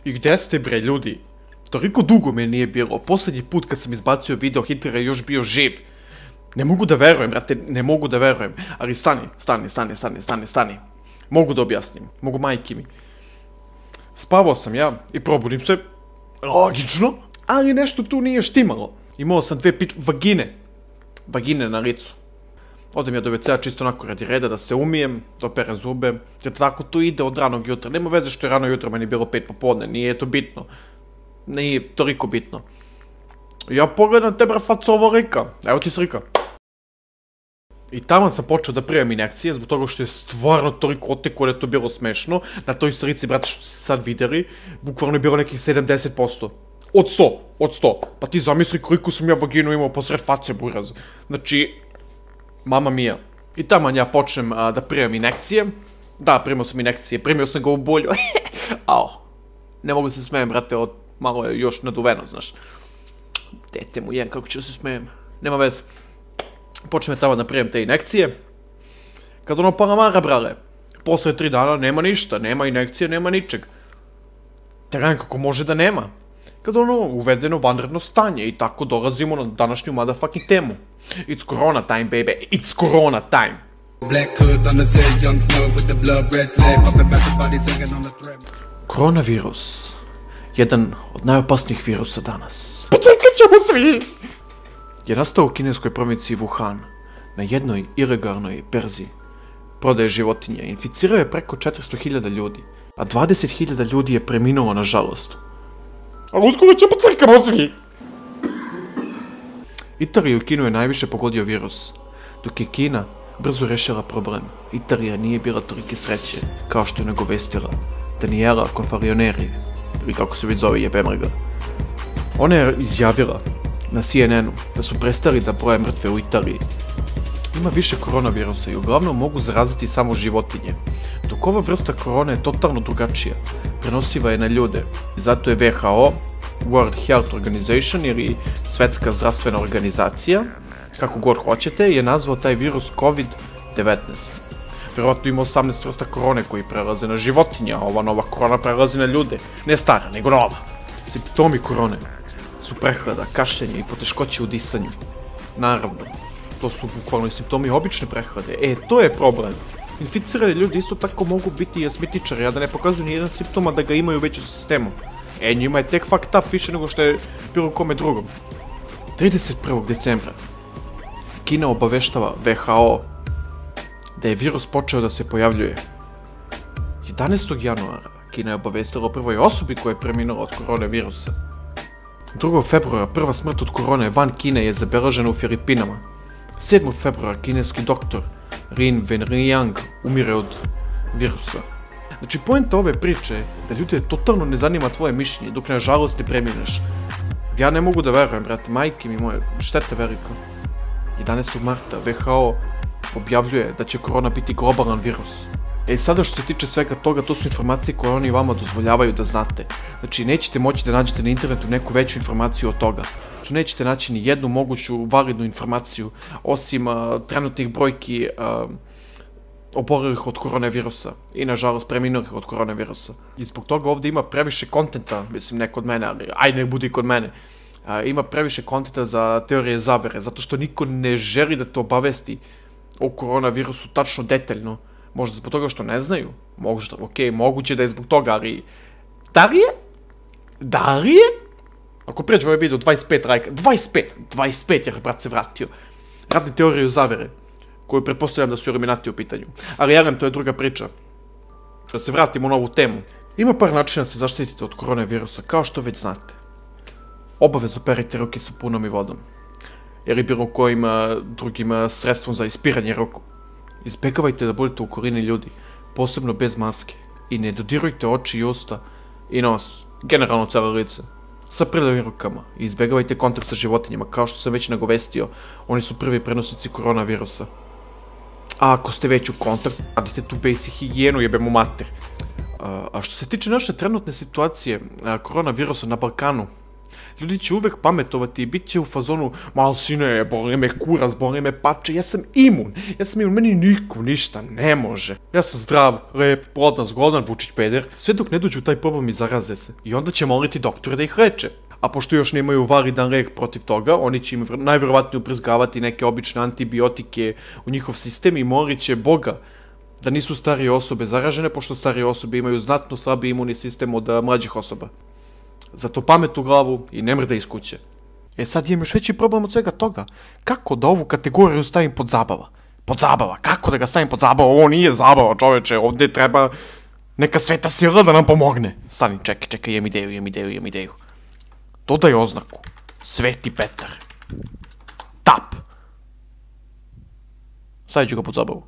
I gde ste bre ljudi? Toliko dugo me nije bilo. Poslednji put kad sam izbacio video Hitler je još bio živ. Ne mogu da verujem, brate, ne mogu da verujem. Ali stani. Mogu da objasnim, mogu majke mi. Spavao sam ja i probudim se, logično, ali nešto tu nije štimalo. Imao sam dve vagine na licu. Odem ja do WC-a čisto onako radi reda da se umijem, da operem zube, jer tako to ide od ranog jutra. Nema veze što je rano jutro, meni je bilo 5 popodne, nije to bitno. Nije toliko bitno. Ja pogledam te bra faca ovo lika, evo ti slika. I taman sam počeo da primam injekcije, zbog toga što je stvarno toliko oteklo da je to bilo smešno. Na toj slici, brate, što ste sad videli, bukvalno je bilo nekih 70%. Od 100. Pa ti zamisli koliko sam ja vaginu imao posred face, buraz. Znači, mama mia. I taman ja počnem da primam injekcije. Da, primao sam injekcije, primio sam ga u bolju. Ao, ne mogu se smijem, brate, malo je još naduveno, znaš. Dete mu jen, kako ću se smijem. Nema veze. Počnem tamo da primam te injekcije. Kad ono paramara, brale, posle 3 dana nema ništa, nema injekcije, nema ničeg. Teran kako može da nema. Kad ono uvedeno vanredno stanje i tako dolazimo na današnju motherfucking temu. It's corona time, baby, it's corona time. Koronavirus. Jedan od najopasnijih virusa danas. Počekat ćemo svi! Je nastao u kineskoj provinciji Wuhan, na jednoj ilegalnoj berzi prodaje životinje. Inficirao je preko 400.000 ljudi, a 20.000 ljudi je preminulo, nažalost. Ali uskoro će pocrkamo svi! Italiju i Kinu je najviše pogodio virus, dok je Kina brzo rešila problem. Italija nije bila tolike sreće, kao što je nagovestila Daniela Confalioneri, ili kako se već zove, jebem ga. Ona je izjavila na CNN-u da su prestali da broje mrtve u Italiji. Ima više koronavirusa i uglavnom mogu zaraziti samo životinje, dok ova vrsta korone je totalno drugačija, prenosiva je na ljude. Zato je WHO, World Health Organization ili Svetska zdravstvena organizacija, kako god hoćete, je nazvao taj virus COVID-19. Vjerojatno ima 18 vrsta korone koji prelaze na životinje, a ova nova korona prelazi na ljude. Ne stara, nego nova. Simptomi korone su prehlada, kašljenje i poteškoće u disanju. Naravno, to su bukvalno i simptomi obične prehlade. To je problem. Inficirani ljudi isto tako mogu biti i asmetičari, a da ne pokazuju nijedan simptoma da ga imaju već u sistemu. Njima je tek fucked up više nego što je bilo kome drugom. 31. decembra Kina obaveštava WHO da je virus počeo da se pojavljuje. 11. januara Kina je obavestila o prvoj osobi koja je preminula od koronavirusa. 2. februara prva smrt od korone van Kine je zabeležena u Filipinama. 7. februara kineski doktor Rin Wenliang umire od virusa. Znači, poenta ove priče je da ljude totalno ne zanima tvoje mišljenje dok nažalost ne premineš. Ja ne mogu da verujem, brate, majke mi moje, šteta veliko. 11. marta WHO objavljuje da će korona biti globalan virus. Sada što se tiče svega toga, to su informacije koje oni vama dozvoljavaju da znate. Znači, nećete moći da nađete na internetu neku veću informaciju od toga. Znači, nećete naći ni jednu moguću validnu informaciju, osim trenutnih brojki obolelih od koronavirusa i, nažalost, preminulih od koronavirusa. I zbog toga ovdje ima previše kontenta, mislim, ne kod mene, ali ajde, ne budi kod mene. Ima previše kontenta za teorije zavere, zato što niko ne želi da te obavesti o koronavirusu tačno detaljno. Možda zbog toga što ne znaju, možda, okej, moguće da je zbog toga, ali... Da li je? Ako pređe ovaj video 25 lajka, 25 jer brat se vratio. Radne teorije zavere, koju pretpostavljam da su Illuminati u pitanju. Ali jaram, to je druga priča. Da se vratimo na ovu temu. Ima par načina da se zaštitite od koronavirusa, kao što već znate. Obavezno perite ruke sapunom i vodom. Ili bilo kojim drugim sredstvom za ispiranje ruku. Izbjegavajte da budete u okolini ljudi, posebno bez maske. I ne dodirujte oči i usta i nos, generalno celo lice, sa prljavim rukama. I izbjegavajte kontakt sa životinjama, kao što sam već nagovestio, oni su prvi prenosnici koronavirusa. A ako ste već u kontaktu, radite tu basic higijenu, jebemo mater. A što se tiče naše trenutne situacije koronavirusa na Balkanu, Ljudi će uvek pametovati i bit će u fazonu, mal sine, boli me kurac, boli me pače, ja sam imun, meni niko ništa ne može. Ja sam zdrav, lep, plodan, zgodan, Vučić peder, sve dok ne dođu u taj problem i zaraze se. I onda će moliti doktore da ih leče. A pošto još nemaju validan lek protiv toga, oni će im najverovatnije uprizgavati neke obične antibiotike u njihov sistem i molit će Boga da nisu starije osobe zaražene, pošto starije osobe imaju znatno slabiji imunni sistem od mlađih osoba. Zato pamet u glavu i ne mrda iz kuće. Sad imam još veći problem od svega toga. Kako da ovu kategoriju stavim pod zabava? Pod zabava, kako da ga stavim pod zabava? Ovo nije zabava, čoveče, ovdje treba neka sveta sila da nam pomogne. Stani, čekaj, imam ideju. Dodaj oznaku. Sveti Petar. Tap. Stavit ću ga pod zabavu.